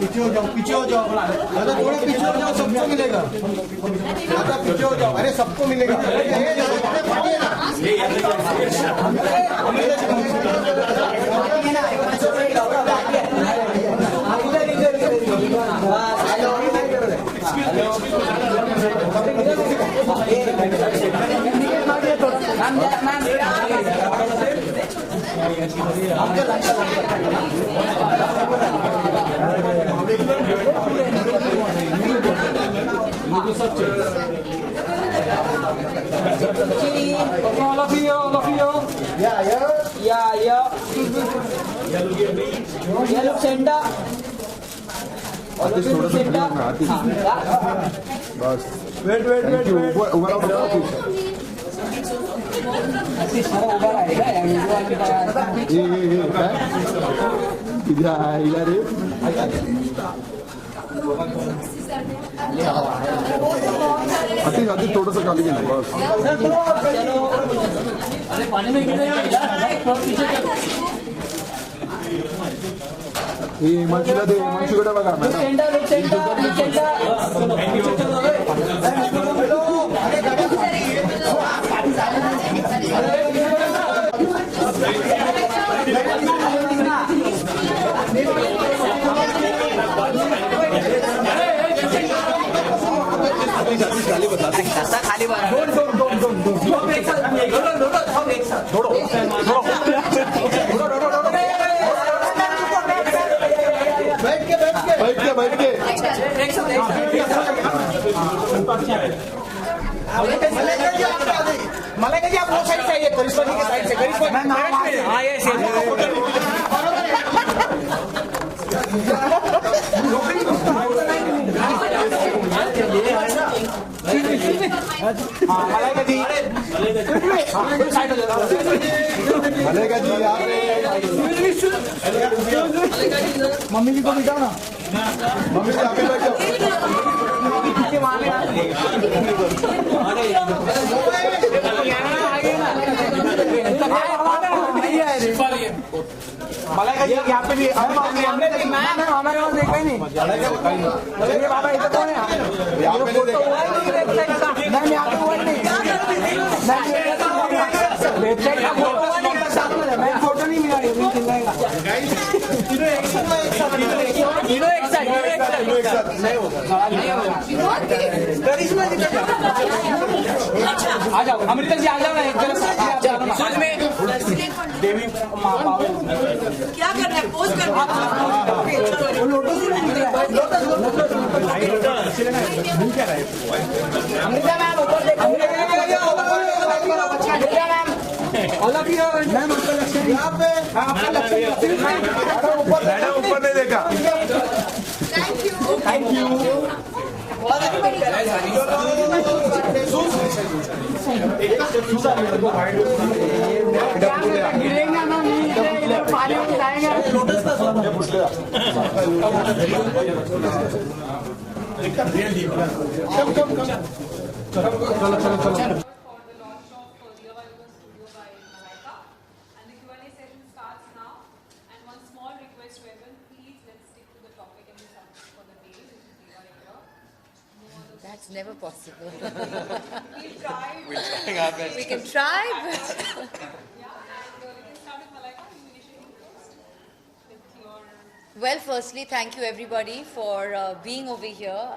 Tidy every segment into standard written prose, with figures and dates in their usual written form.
पीछे हो जाओ, पीछे हो जाओ, दादा थोड़ा पीछे हो जाओ, सबको मिलेगा। दादा पीछे हो जाओ, अरे सबको मिलेगा। All of you, all of you. Yeah. Yellow center. थोड़ा सा बस वेट ऊपर इधर अति थोड़ा सा खाली है बस अरे पानी में ये मंचूला दे मंचूला बघा खाली बैठ के मलाइका जी आप वो साइड से आइए, करिश्मा जी के साइड से। करिश्मा मलाइका जी मलाइका जी मम्मी जी को बिठाओ ना, मम्मी जी आप बैठो। मलाइका जी यहाँ पे भी हमारे पास देखा ही नहीं। चलिए बाबा इधर कौन है? मैं यहाँ पे हुआ नहीं, मैं फोटो नहीं मिला रही हूँ। आ जाओ अमृता जी, आ जाओ ना एक तरफ क्या कर रहे हैं? पोज कर रहे हैं। अमृता मैम ऊपर देखो। मैम आपका लक्ष्य यहाँ पे, आपका लक्ष्य ऊपर नहीं देखा। Thank you. चलो That's never possible. We'll try our best. We can try, but Yeah, and we can start with Malaika. You initially first with your. well, firstly, thank you everybody for being over here.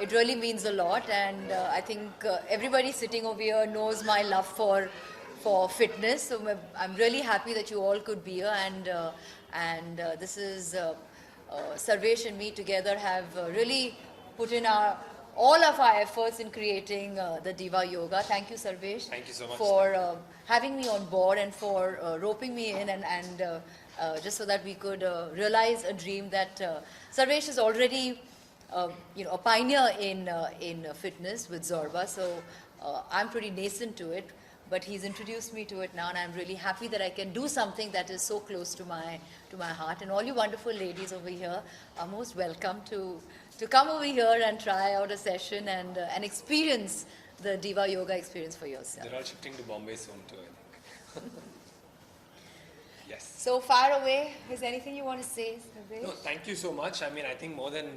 It really means a lot, and I think everybody sitting over here knows my love for fitness. So I'm really happy that you all could be here, and this is Sarvesh and me together have really put in all of our efforts in creating the Diva Yoga. Thank you, Sarvesh. Thank you so much. For having me on board and for roping me in and just so that we could realize a dream that Sarvesh is already a pioneer in fitness with Zorba. So I'm pretty nascent to it, but he's introduced me to it now, and I'm really happy that I can do something that is so close to my heart. And all you wonderful ladies over here are most welcome to come over here and try out a session and experience the Diva Yoga experience for yourself. They're all shifting to Bombay soon too, I think. Yes. So far away, is there anything you want to say, Sarvesh? No, thank you so much. I mean, I think more than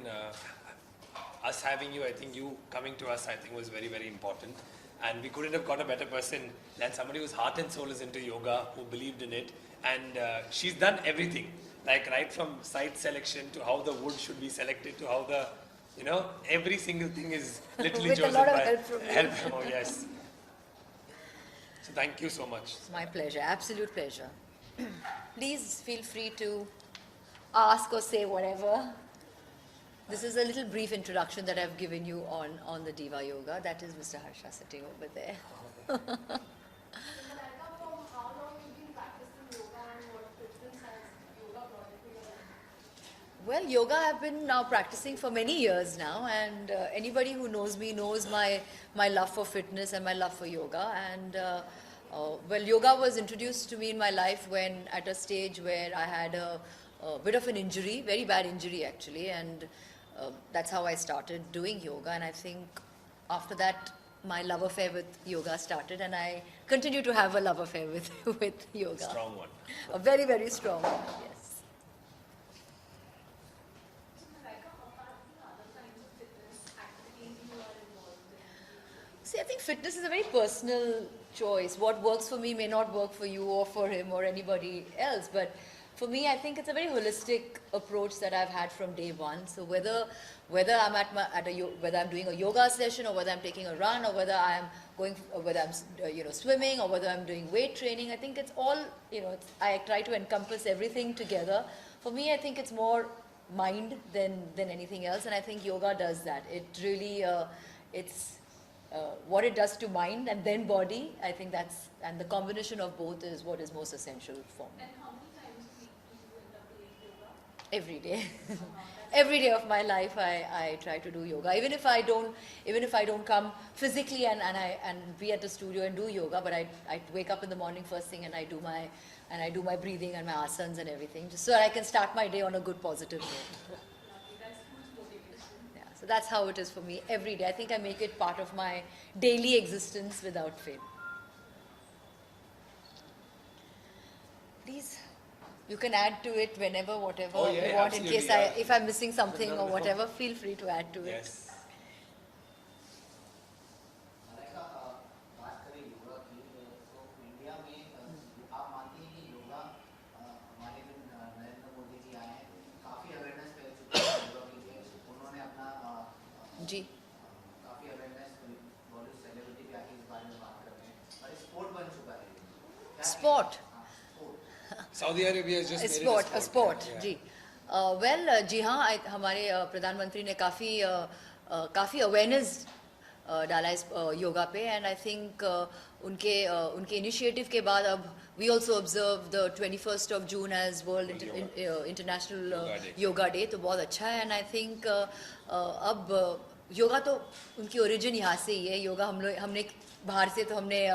us having you, I think you coming to us, I think was very, very important. And we couldn't have got a better person than somebody whose heart and soul is into yoga, who believed in it. And she's done everything, like right from site selection to how the wood should be selected to how the, you know, every single thing is literally With a chosen lot of by help from you. Oh, yes. So thank you so much. It's my pleasure, absolute pleasure. Please feel free to ask or say whatever. This is a little brief introduction that I've given you on the Diva Yoga. That is Mr. Harsha sitting over there. Well, yoga I've been now practicing for many years now, and anybody who knows me knows my love for fitness and my love for yoga. And well, yoga was introduced to me in my life when at a stage where I had a bit of an injury, very bad injury actually, and that's how I started doing yoga. And I think after that, my love affair with yoga started, and I continue to have a love affair with yoga. Strong one. A very, very strong one, yes. See, I think fitness is a very personal choice. What works for me may not work for you or for him or anybody else. But for me, I think it's a very holistic approach that I've had from day one. So whether I'm whether I'm doing a yoga session or whether I'm taking a run or whether I'm going, or whether I'm swimming or whether I'm doing weight training, I think it's all I try to encompass everything together. For me, I think it's more mind than anything else, and I think yoga does that. It really it's what it does to mind and then body. I think and the combination of both is what is most essential for me. And how many times a week do you end up doing yoga? Every day. Every day of my life I try to do yoga. Even if I don't come physically and be at the studio and do yoga, but I wake up in the morning first thing and I do my breathing and my asanas and everything, just so I can start my day on a good positive note. Yeah, so that's how it is for me every day. I think I make it part of my daily existence without fail. Please, you can add to it whenever, whatever Oh, yeah, you want. In absolutely, case yeah. if I'm missing something No, or no. whatever, feel free to add to it. Yes. बात करें योगा की तो India में आप मानते हैं कि योगा हमारे जो नरेंद्र मोदी जी आए हैं काफ़ी अवेयरनेस फैल चुकी है योगा के लिए उन्होंने अपना जी काफ़ी अवेयरनेस बॉलीवुड सेलिब्रिटी भी आके इस बारे में बात कर रहे हैं और स्पोर्ट बन चुका है sport Saudi Arabia is just made it sport yeah. जी वेल जी हाँ हमारे प्रधानमंत्री ने काफ़ी अवेयरनेस डाला इस योगा पे, एंड आई थिंक उनके इनिशिएटिव के बाद अब we also observe the 21st of June as world international yoga day, तो बहुत अच्छा है. एंड आई थिंक अब योगा तो उनकी ओरिजिन यहाँ से ही है. योगा हमने बाहर से तो हमने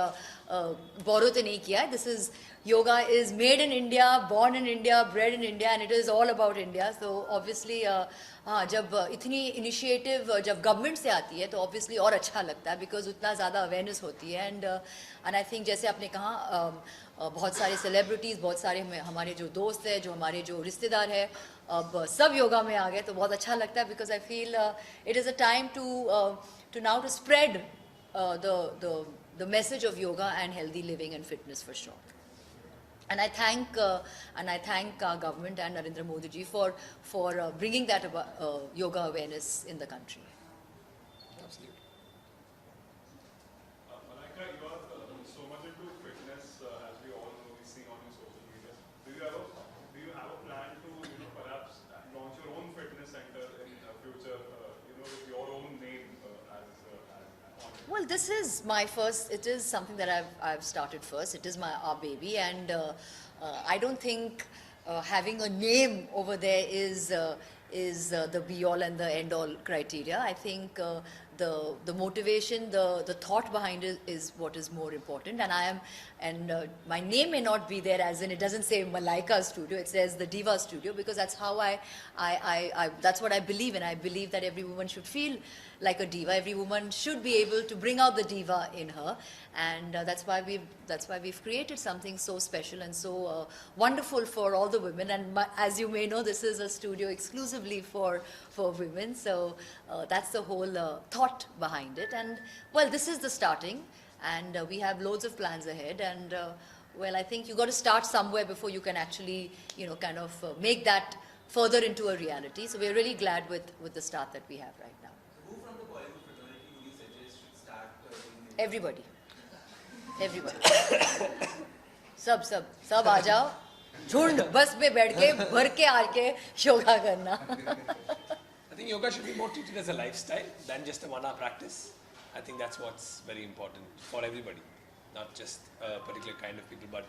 बोरो तो नहीं किया है. This is yoga is made in India, born in India, bread in India, and it is all about India. So obviously हाँ, जब इतनी इनिशिएटिव जब गवर्नमेंट से आती है तो ऑब्वियसली और अच्छा लगता है, बिकॉज उतना ज़्यादा अवेयरनेस होती है. एंड आई थिंक जैसे आपने कहा बहुत सारे सेलिब्रिटीज़, बहुत सारे हमारे जो दोस्त हैं, जो हमारे जो रिश्तेदार हैं, अब सब योगा में आ गए, तो बहुत अच्छा लगता है. Because I feel it is a time to now to spread the message of yoga and healthy living and fitness for sure. And I thank our government and Narendra Modi ji for bringing that yoga awareness in the country. Absolutely. Malaika, you are so much into fitness, as we all know, we see on your social media. Do you have a plan to perhaps launch your own fitness center in the future, with your own name on it? Well, this is my first. It is something that I've started first. It is our baby, and I don't think having a name over there is the be all and the end all criteria. I think the motivation, the thought behind it is what is more important. And my name may not be there, as in it doesn't say Malaika Studio, it says the Diva Studio, because that's how that's what I believe in. I believe that every woman should feel like a diva. Every woman should be able to bring out the diva in her, and that's why we've created something so special and so wonderful for all the women. And as you may know, this is a studio exclusively for women. So that's the whole thought behind it. And well, this is the starting, and we have loads of plans ahead. And well, I think you got to start somewhere before you can actually, kind of make that further into a reality. So we're really glad with the start that we have right now. Who from the Bollywood fraternity would you suggest should start doing this? Everybody. सब आ जाओ, झुंड बस में बैठ के भर के आके योगा करना. I think yoga should be more treated as a lifestyle than just a 1 hour practice. I think that's what's very important for everybody, not just a particular kind of people. But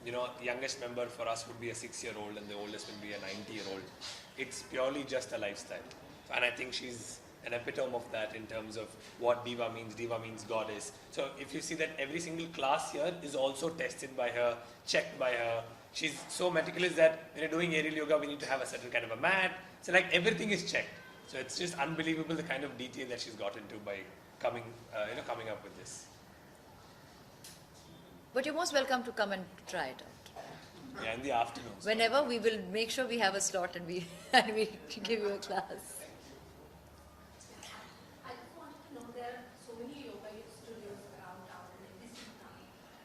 the youngest member for us would be a 6-year-old and the oldest will be a 90-year-old. It's purely just a lifestyle, and I think she's an epitome of that in terms of what diva means. Diva means goddess. So if you see that every single class here is also tested by her, checked by her. She's so meticulous that when you're doing aerial yoga, we need to have a certain kind of a mat. So like everything is checked. So it's just unbelievable the kind of detail that she's got into by coming up with this. But you're most welcome to come and try it out. Yeah, in the afternoons. Whenever, we will make sure we have a slot and we give you a class. I just wanted to know, there are so many yoga studios around town and in this town.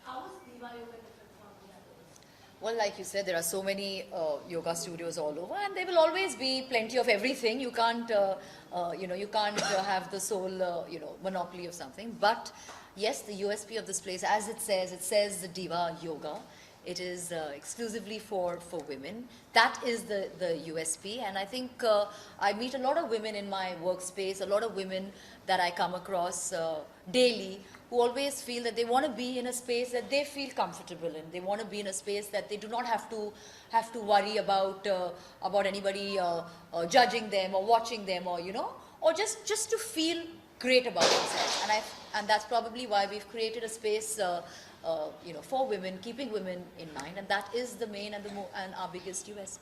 How is Diva Yoga different from the others? Well, like you said, there are so many yoga studios all over, and there will always be plenty of everything. You can't, you can't have the sole, monopoly of something. But yes, the USP of this place, as it says the Diva Yoga. It is exclusively for women. That is the USP. And I think I meet a lot of women in my workspace, a lot of women that I come across daily, who always feel that they want to be in a space that they feel comfortable in. They want to be in a space that they do not have to worry about anybody judging them or watching them, or just to feel great about themselves. And that's probably why we've created a space for women, keeping women in mind, and that is the main and our biggest USP.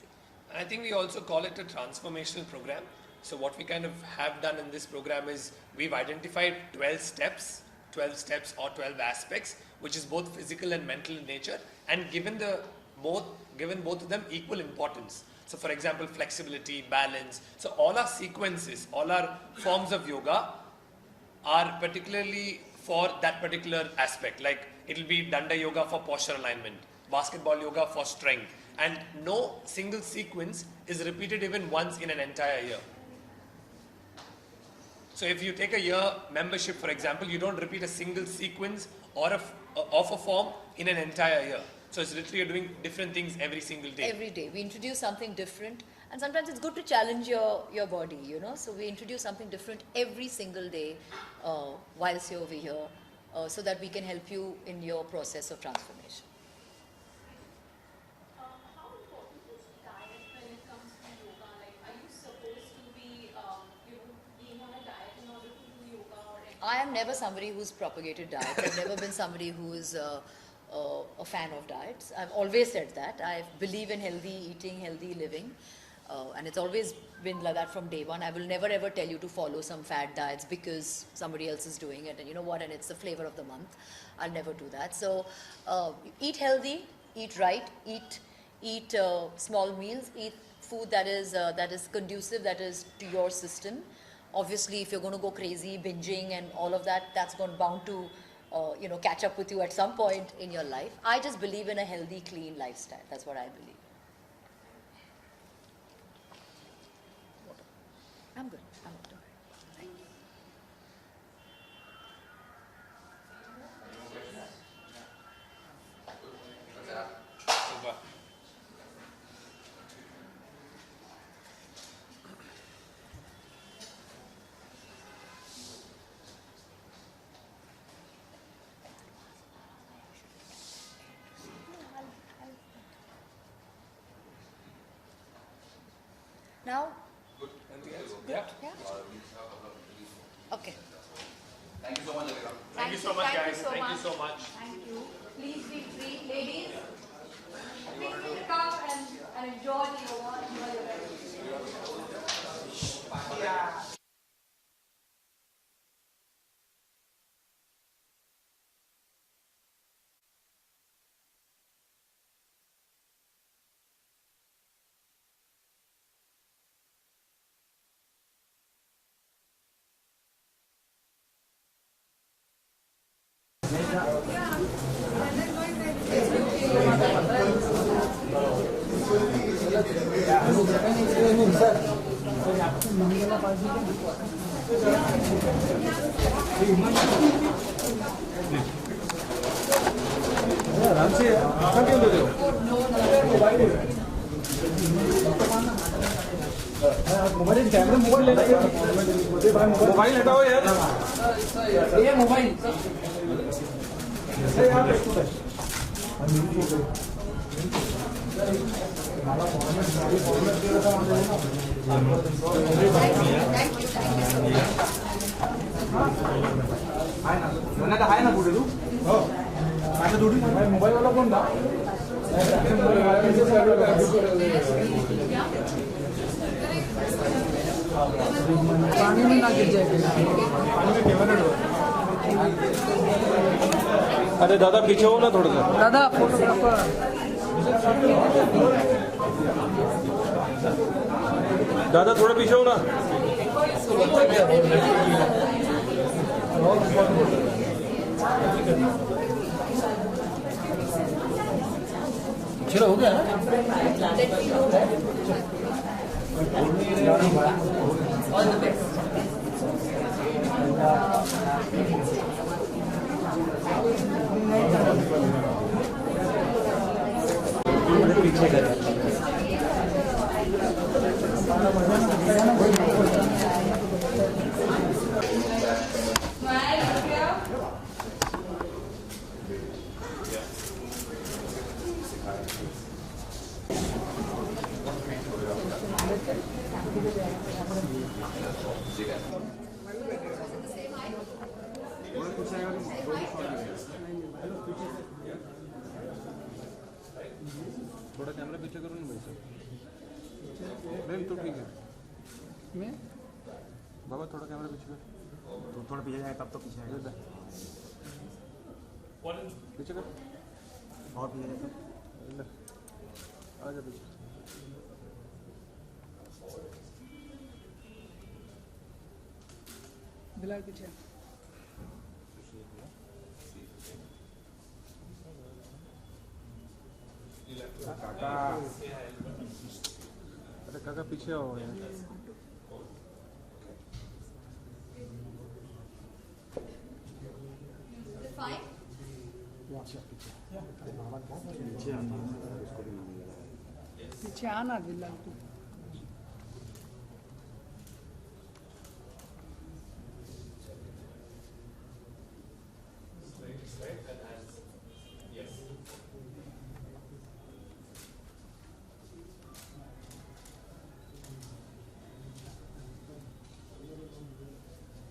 I think we also call it a transformational program. So what we kind of have done in this program is we've identified 12 steps or 12 aspects, which is both physical and mental in nature, and given both of them equal importance. So for example, flexibility, balance. So all our sequences, all our forms of yoga are particularly for that particular aspect. Like it'll be Danda Yoga for posture alignment, basketball yoga for strength, and no single sequence is repeated even once in an entire year. So if you take a year membership, for example, you don't repeat a single sequence or of a form in an entire year. So it's literally you're doing different things every single day. Every day. We introduce something different, and sometimes it's good to challenge your body, So we introduce something different every single day whilst you're over here, so that we can help you in your process of transformation. How important is diet when it comes to yoga? Like, are you supposed to be, being on a diet in order to do yoga or anything? I am never somebody who's propagated diet. I've never been somebody who is a fan of diets. I've always said that. I believe in healthy eating, healthy living. And it's always been like that from day one. I will never ever tell you to follow some fad diets because somebody else is doing it, and you know what, and it's the flavor of the month. I'll never do that. So eat healthy, eat right, eat small meals, eat food that is conducive, that is to your system. Obviously, if you're going to go crazy, binging and all of that, that's bound to catch up with you at some point in your life. I just believe in a healthy, clean lifestyle. That's what I believe. I'm good. I'm good. Thank you. Super. Now, Anything else? Yeah. yeah. Okay. Thank you so much, everyone. Thank you so much, Thank you guys. so Thank you much. so much. Thank you. Please be free, ladies. Feel free to come and enjoy the yoga. Enjoy your rest. Mobile हटाओ यार, ये mobile आहे ना कुठे तू माझ्या जोडी mobile वाला कोण था पानी में ना गिर जाए पानी में केवल अरे दादा पीछे हो ना थोड़ा सा दादा फोटोग्राफर दादा थोड़ा पीछे हो ना चलो हो गया All the best. पीछे कर थोड़ा कैमरा पीछे करो ना भाई साहब मैम तो ठीक है मैं बाबा थोड़ा कैमरा पीछे कर तो थोड़ा पीछे जाए तब तो पीछे आएगा पीछे कर और पीछे जाए आ जा पीछे बिलाल पीछे काका अरे काका पीछे आओ यार Fine. पीछे आना बिलाल तू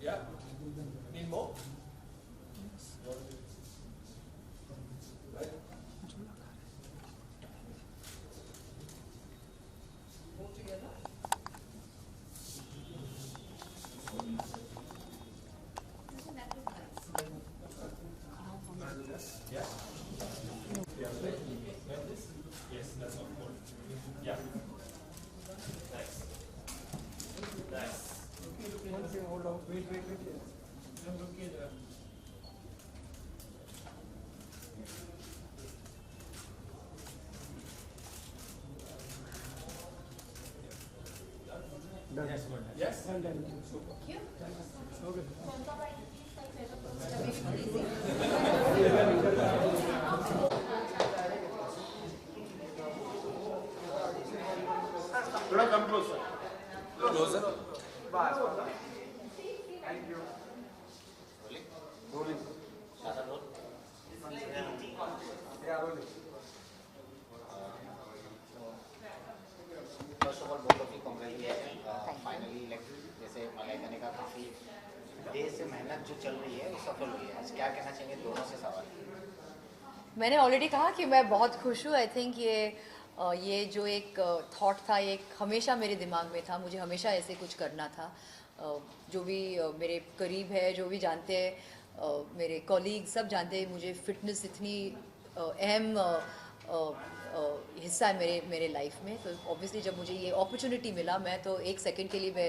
Yeah. Need more? Yes. थोड़ा come closer thank you first of all both of you congratulation finally elected जैसे मलाइका ने कहा काफ़ी देर से मेहनत मेहनत जो चल रही है वो सफल हुई है, आज क्या कहना चाहेंगे दोनों से सवाल? मैंने ऑलरेडी कहा कि मैं बहुत खुश हूँ. आई थिंक ये जो एक थॉट था, ये हमेशा मेरे दिमाग में था. मुझे हमेशा ऐसे कुछ करना था. जो भी मेरे करीब है, जो भी जानते हैं, मेरे कॉलीग सब जानते हैं, मुझे फिटनेस इतनी अहम हिस्सा है मेरे लाइफ में. तो ऑब्वियसली जब मुझे ये अपॉर्चुनिटी मिला, मैं तो एक सेकंड के लिए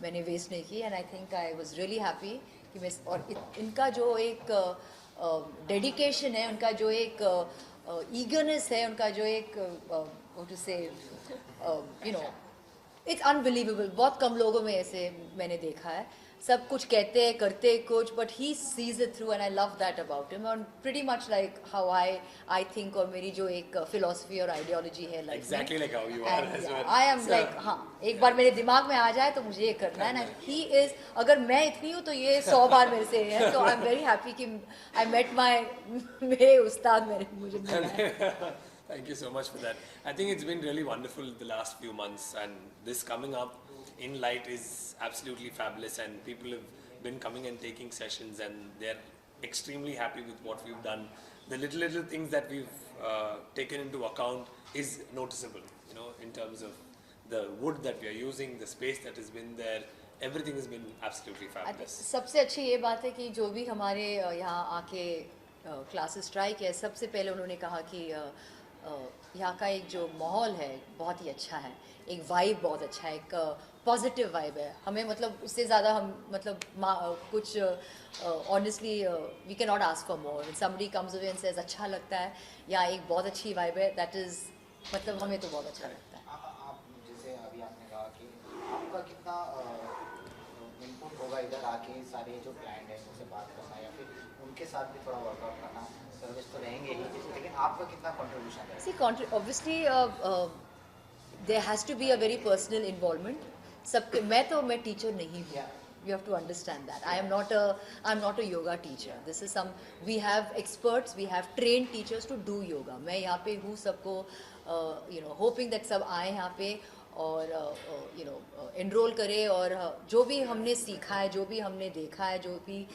मैंने वेस्ट नहीं की. And I think I was really happy कि मैं, और इनका जो एक डेडिकेशन है, उनका जो एक ईगरनेस है, उनका जो एक व्हाट टू से यू नो, इट्स अनबिलीवेबल. बहुत कम लोगों में ऐसे मैंने देखा है. सब कुछ कहते हैं, करते हैं कुछ, but he sees it through and I love that about him. और pretty much like how I think, और मेरी जो एक फिलोसफी और आइडियोलॉजी है लाइफ में. Exactly like how you are as well. I am like, हाँ, एक बार मेरे दिमाग में आ जाए तो मुझे ये करना है ना. ही इज, अगर मैं इतनी हूँ तो ये 100 बार मेरे से है. तो आई एम वेरी हैप्पी कि आई मेट मेरे उस्ताद मुझे मिला है. Thank you so much for that. I think it's been really wonderful the last few months, and this coming up in light is absolutely fabulous, and people have been coming and taking sessions, and they're extremely happy with what we've done. The little things that we've taken into account is noticeable, you know, in terms of the wood that we are using, the space that has been there, everything has been absolutely fabulous. सबसे अच्छी ये बात है कि जो भी हमारे यहाँ आके क्लासेस ट्राई किया, सबसे पहले उन्होंने कहा कि यहाँ का एक जो माहौल है बहुत ही अच्छा है, एक वाइब बहुत अच्छा है, एक पॉजिटिव वाइब है. हमें मतलब उससे ज़्यादा हम मतलब कुछ honestly we can not ask for more. Somebody comes away and says अच्छा लगता है, या एक बहुत अच्छी वाइब है, दैट इज़ मतलब हमें तो बहुत अच्छा लगता है. आप जैसे अभी आपने कहा कि आपका कितना इनपुट होगा इधर आके, सारे जो क्लाइंट है उनसे बात करना, या फिर उनके साथ भी थोड़ा वर्कआउट करना, सर्विस तो रहेंगे ही, लेकिन आपका कितना कंट्रीब्यूशन है? See, obviously there has to be a very personal involvement. सबके, मैं टीचर नहीं हूँ. You have to understand that. I'm not a yoga teacher. This is we have experts, we have trained teachers to do yoga. मैं यहाँ पे हूँ सबको hoping that सब आए यहाँ पे और enroll करें, और जो भी हमने सीखा है, जो भी हमने देखा है, जो भी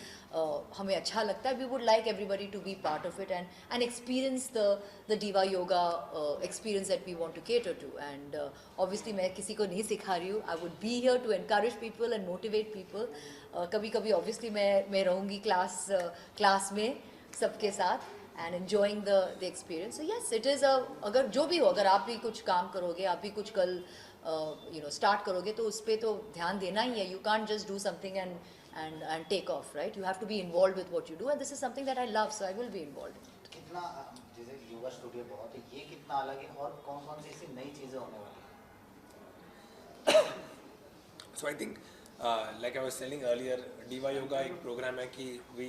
हमें अच्छा लगता है, we would like everybody to be part of it and experience the Diva Yoga experience that we want to cater to. And obviously मैं किसी को नहीं सिखा रही हूँ. I would be here to encourage people and motivate people. कभी-कभी obviously मैं रहूँगी क्लास में सबके साथ and enjoying the experience. So yes, it is अगर जो भी हो, अगर आप भी कुछ काम करोगे, आप भी कुछ कल start करोगे, तो उस पे तो ध्यान देना ही है. You can't just do something and take off, right? You have to be involved with what you do, and this is something that I love, so I will be involved in it. कितना जैसे yoga studio बहुत है, ये कितना अलग है, और कौन-कौन सी ऐसी नई चीज़ें होने वाली हैं? So I think, like I was telling earlier, Diva Yoga एक program है कि we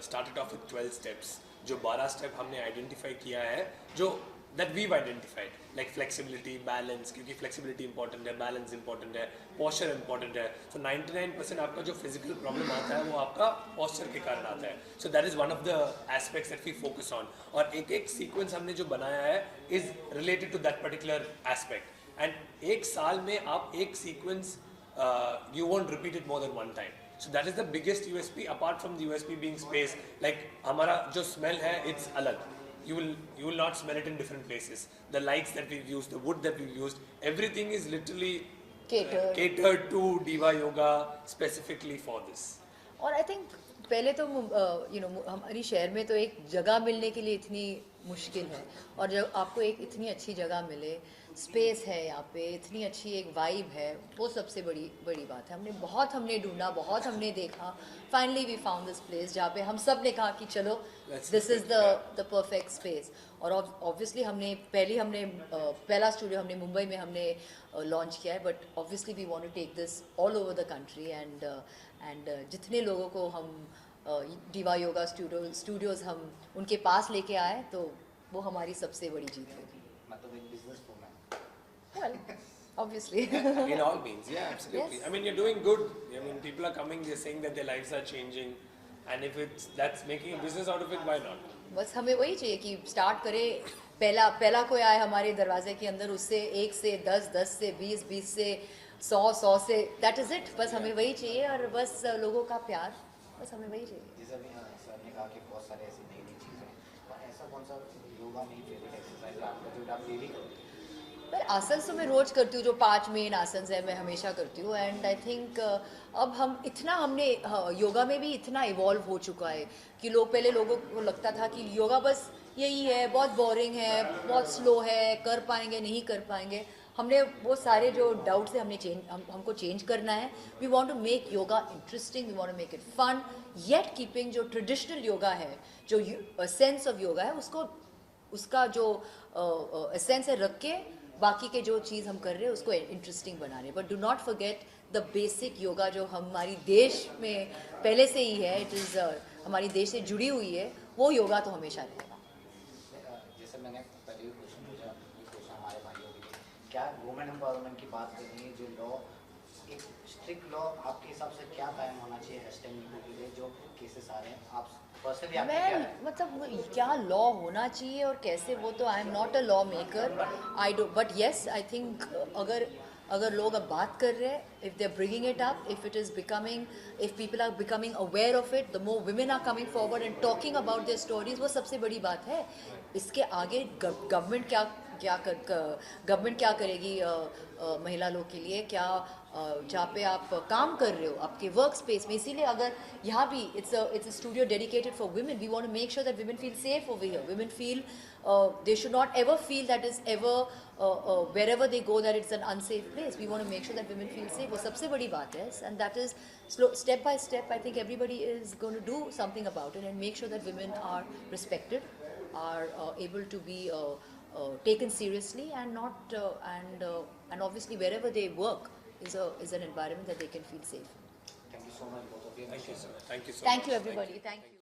started off with 12 steps. जो 12 स्टेप हमने आइडेंटिफाई किया है, जो that we've identified, like flexibility, balance, क्योंकि flexibility important है, balance important है, posture important है. So 99% आपका जो physical problem आता है वो आपका posture के कारण आता है. So that is one of the aspects that we focus on. और एक sequence हमने जो बनाया है is related to that particular aspect. And एक साल में आप एक sequence you won't repeat it more than one time. So that is the biggest USP, apart from the USP being space. Like हमारा जो smell है, it's अलग. You will not smell it in different places. The lights that we've used, the wood that we've used, everything is literally catered to Diva Yoga specifically for this. और I think पहले तो हमारी शहर में तो एक जगह मिलने के लिए इतनी मुश्किल है, और जब आपको एक इतनी अच्छी जगह मिले, स्पेस है यहाँ पे, इतनी अच्छी एक वाइब है, वो सबसे बड़ी बात है. हमने ढूंढा, बहुत हमने देखा, finally we found this place जहाँ पे हम सब ने कहा कि चलो this is the perfect space. और ऑब्वियसली पहला स्टूडियो हमने मुंबई में हमने लॉन्च किया है, but obviously we want to take this all over the country, and जितने लोगों को हम डिवा योगा स्टूडियोज़ हम उनके पास लेके आए, तो वो हमारी सबसे बड़ी जीत होगी. मतलब एक business woman. Well, obviously. In all means, yeah, absolutely. Yes. I mean, you're doing good. I mean, people are coming, they're saying that their lives are changing, and if that's making a business out of it, why not? बस हमें वही चाहिए कि start करें. पहला कोई आए हमारे दरवाजे के अंदर, उससे 1 से 10, 10 से 20, 20 से 100, 100 से, that is it. बस हमें वही चाहिए, और बस लोगों का प्यार. बस हमें वही चाहिए। जैसे अभी सर ने कहा कि बहुत सारे ऐसी नई नई चीज़ें हैं, तो ऐसा कौन सा योगा में ही फेवरेट एक्सरसाइज है आपका जो आप डेली करते हैं? पर आसन तो मैं रोज करती हूँ, जो 5 मेन आसन है मैं हमेशा करती हूँ। एंड आई थिंक अब हमने योगा में भी इतना इवॉल्व हो चुका है कि लोगों को लगता था कि योगा बस यही है, बहुत बोरिंग है, बहुत स्लो है, कर पाएंगे नहीं कर पाएंगे। हमने वो सारे जो डाउट्स है हमको चेंज करना है। We want to make yoga interesting, we want to make it fun, yet keeping जो ट्रेडिशनल योगा है, जो सेंस ऑफ योगा है, उसका जो एसेंस है रख के बाकी के जो चीज़ हम कर रहे हैं उसको इंटरेस्टिंग बना रहे हैं। But do not forget the basic yoga जो हमारी देश में पहले से ही है, इट इज़ हमारी देश से जुड़ी हुई है, वो योगा तो हमेशा रहेगा। जैसे मैंने पहले भी क्वेश्चन पूछा, हमारे भाइयों के लिए क्या वुमेन एम्पावरमेंट की बात कर रही है, जो लॉ एक स्ट्रिक्ट लॉ आपके हिसाब से क्या कायम होना चाहिए हैशटैग के लिए जो केसेस आ रहे हैं, आप पर्सनली आपका क्या है? मतलब क्या लॉ होना चाहिए और कैसे, वो तो I am not a law maker, I do, but yes I think अगर लोग अब बात कर रहे हैं, if they are bringing it up, if it is becoming, if people are becoming aware of it, the more women are coming forward and talking about their stories, वो सबसे बड़ी बात है। इसके आगे गवर्नमेंट क्या करेगी महिला लोग के लिए, क्या जहाँ पे आप काम कर रहे हो आपके वर्क स्पेस में। इसीलिए अगर यहाँ भी it's a studio dedicated for women, we want to make sure that women feel safe over here, women feel they should not ever feel that is ever wherever they go that it's an unsafe place. We want to make sure that women feel safe. वो सबसे बड़ी बात है, and that is step by step. I think everybody is going to do something about it and make sure that women are respected, are able to be taken seriously, and not and obviously wherever they work is an environment that they can feel safe. Thank you so much both of you. Thank you so much. Thank you everybody. Thank you.